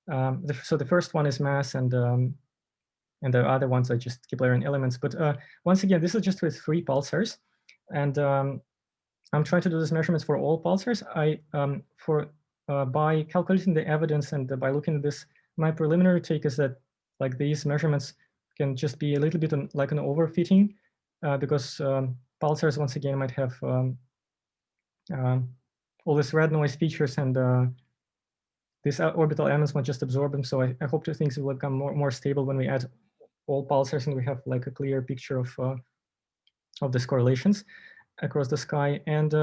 So the first one is mass, and the other ones are just Keplerian elements. But once again, this is just with 3 pulsars, and I'm trying to do these measurements for all pulsars. By calculating the evidence and by looking at this, my preliminary take is that, like, these measurements can just be a little bit like an overfitting, because pulsars, once again, might have all these red noise features, and these orbital elements might just absorb them. So I hope that things will become more stable when we add all pulsars and we have, like, a clear picture of these correlations across the sky. And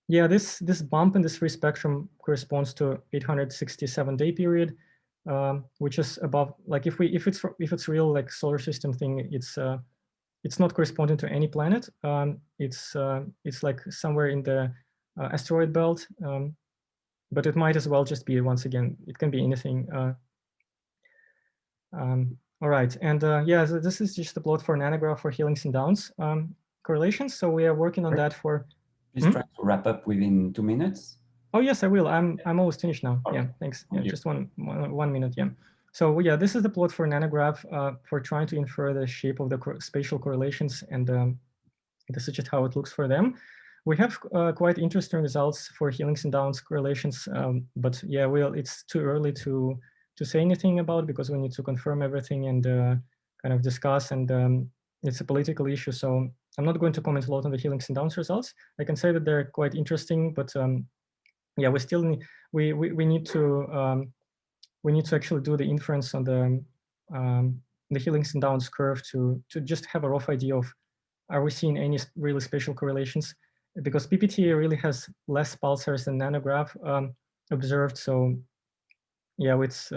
yeah, this bump in this free spectrum corresponds to 867-day period, which is above, like, if it's real, like, solar system thing, it's not corresponding to any planet. It's like somewhere in the asteroid belt, but it might as well just be, once again, it can be anything. All right, and yeah, so this is just a plot for NANOGrav for Helix and Downs correlations. So we are working on that for. Please try to wrap up within 2 minutes. Oh yes, I will. I'm almost finished now. All yeah, right. thanks. Yeah, just one minute. Yeah. So yeah, this is the plot for NANOGrav for trying to infer the shape of the spatial correlations, and this is just how it looks for them. We have quite interesting results for Helix and Downs correlations, but yeah, well, it's too early to say anything about, because we need to confirm everything and kind of discuss, and it's a political issue. So I'm not going to comment a lot on the Helix and Downs results. I can say that they're quite interesting, but yeah, we still need we need to actually do the inference on the Helix and Downs curve to just have a rough idea of, are we seeing any really spatial correlations? Because PPTA really has less pulsars than NANOGrav observed. So yeah, it's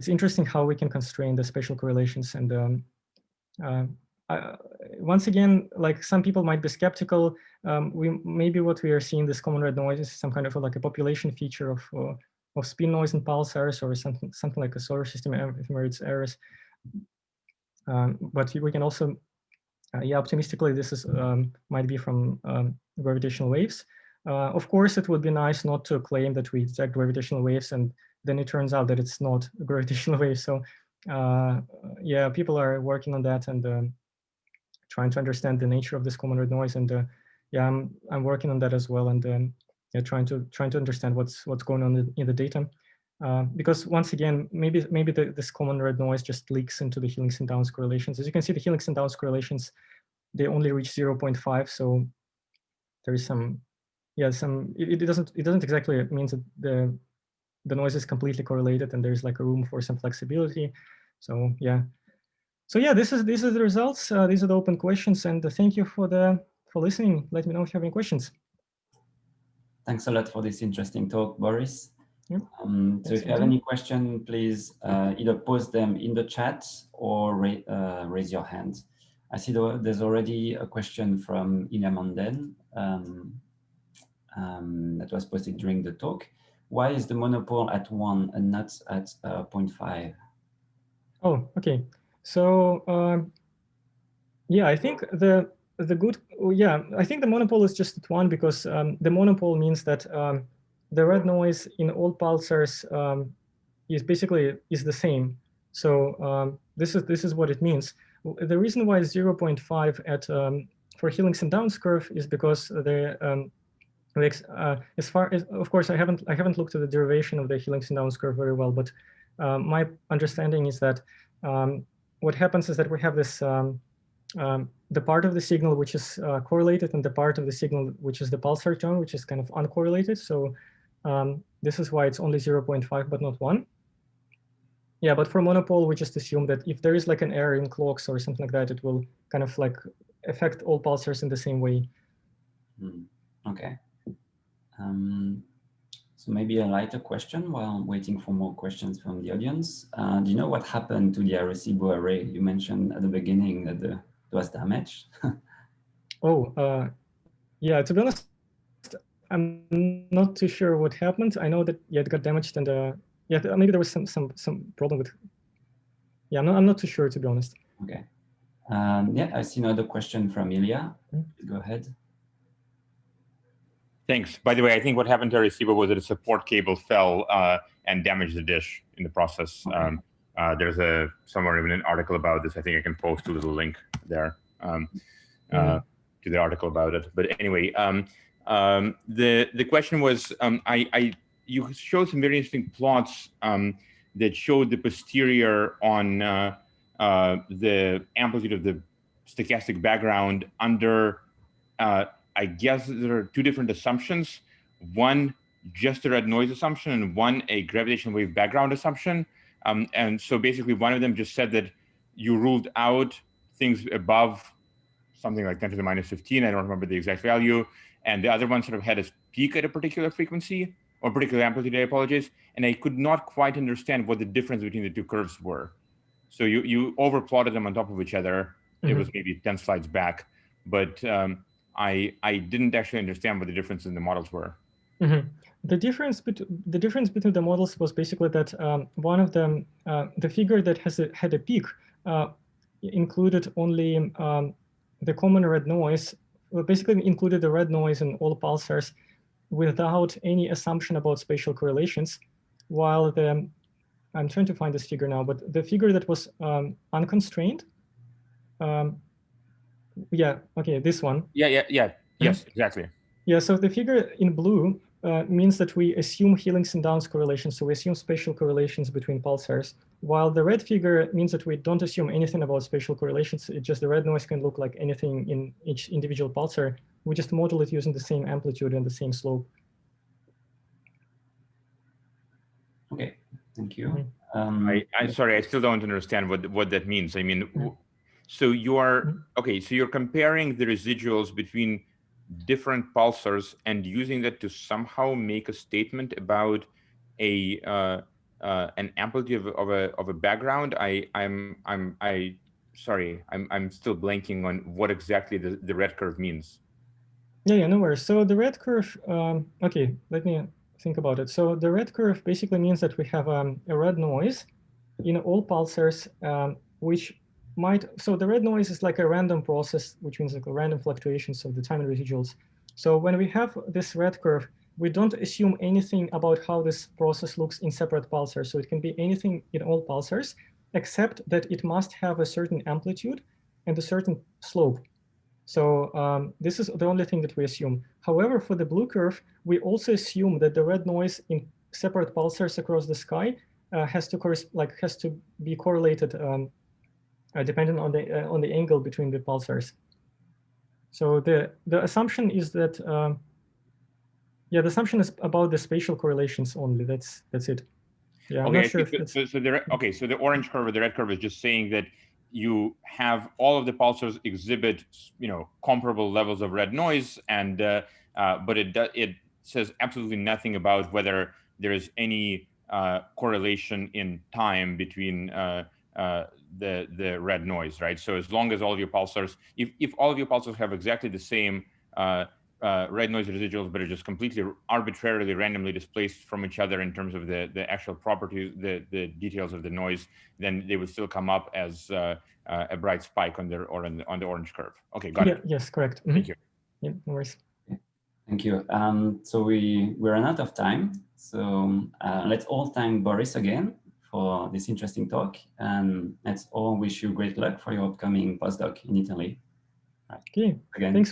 interesting how we can constrain the spatial correlations. And once again, like, some people might be skeptical. Maybe what we are seeing, this common red noise, is some kind of like a population feature of spin noise and pulsars, or something like a solar system ephemeridis errors. But we can also, yeah, optimistically, this is might be from gravitational waves. Of course, it would be nice not to claim that we detect gravitational waves and then it turns out that it's not a gravitational wave. So yeah, people are working on that and trying to understand the nature of this common red noise. And yeah, I'm working on that as well, and yeah, trying to understand what's going on in the data. Because once again, maybe this common red noise just leaks into the Helix and Downs correlations. As you can see, the Helix and Downs correlations, they only reach 0.5. So there is some, yeah, it doesn't exactly mean that the noise is completely correlated, and there's like a room for some flexibility. So yeah. So yeah, these are the results. These are the open questions, and thank you for listening. Let me know if you have any questions. Thanks a lot for this interesting talk, Boris. Yeah. So if you have any question, please either post them in the chat or raise your hand. I see there's already a question from Ina Manden that was posted during the talk. Why is the monopole at 1 and not at 0.5? Oh, okay. So yeah, I think I think the monopole is just at 1 because the monopole means that the red noise in all pulsars is basically the same. So this is what it means. The reason why 0.5 at for Hillings and Downs curve is because the as far as, of course, I haven't looked at the derivation of the Hillings and Downs curve very well, but my understanding is that what happens is that we have this the part of the signal which is correlated and the part of the signal which is the pulsar tone, which is kind of uncorrelated. So this is why it's only 0.5 but not 1. Yeah, but for monopole, we just assume that if there is like an error in clocks or something like that, it will kind of like affect all pulsars in the same way. Okay. So maybe a lighter question while I'm waiting for more questions from the audience. Do you know what happened to the Arecibo array? You mentioned at the beginning that it was damaged. Yeah, to be honest, I'm not too sure what happened. I know that it got damaged and yeah, maybe there was some problem with. Yeah, I'm not too sure, to be honest. Okay. Yeah, I see another question from Ilya. Go ahead. Thanks. By the way, I think what happened to Arecibo was that a support cable fell and damaged the dish in the process. Okay. There's somewhere even an article about this. I think I can post a little link there to the article about it. But anyway, the question was, you showed some very interesting plots that showed the posterior on the amplitude of the stochastic background under I guess there are two different assumptions. One, just a red noise assumption, and one, a gravitational wave background assumption. And so basically one of them just said that you ruled out things above something like 10 to the minus 15. I don't remember the exact value. And the other one sort of had a peak at a particular frequency or particular amplitude, I apologize. And I could not quite understand what the difference between the two curves were. So you overplotted them on top of each other. It was maybe 10 slides back, but I didn't actually understand what the difference in the models were. The difference between the models was basically that one of them, the figure that had a peak, included only the common red noise. Basically included the red noise in all pulsars without any assumption about spatial correlations. While I'm trying to find this figure now, but the figure that was unconstrained. Yeah, okay, this one. Yes, exactly. Yeah, so the figure in blue means that we assume Hillings and Downs correlations, so we assume spatial correlations between pulsars, while the red figure means that we don't assume anything about spatial correlations. It's just the red noise can look like anything in each individual pulsar. We just model it using the same amplitude and the same slope. Okay, thank you. I'm sorry, I still don't understand what that means. I mean, so you are, okay, so you're comparing the residuals between different pulsars and using that to somehow make a statement about an amplitude of a background. Sorry, I'm still blanking on what exactly the red curve means. Yeah, no worries. So the red curve, okay, let me think about it. So the red curve basically means that we have a red noise in all pulsars, which so the red noise is like a random process, which means like a random fluctuations of the time and residuals. So when we have this red curve, we don't assume anything about how this process looks in separate pulsars. So it can be anything in all pulsars, except that it must have a certain amplitude and a certain slope. So this is the only thing that we assume. However, for the blue curve, we also assume that the red noise in separate pulsars across the sky has to be correlated depending on the angle between the pulsars. So the assumption is that the assumption is about the spatial correlations only. That's it. Yeah, I'm not sure if it's... So the orange curve or the red curve is just saying that you have all of the pulsars exhibit, comparable levels of red noise, and but it says absolutely nothing about whether there is any correlation in time between the red noise, right? So as long as all of your pulsars, if all of your pulsars have exactly the same red noise residuals, but are just completely arbitrarily randomly displaced from each other in terms of the actual properties, the details of the noise, then they would still come up as a bright spike on the orange curve. Okay, got it. Yes, correct. Thank you. Yeah, no worries. Thank you. So we ran out of time. So let's all thank Boris again for this interesting talk, and let's all wish you great luck for your upcoming postdoc in Italy. Okay, Again. thanks.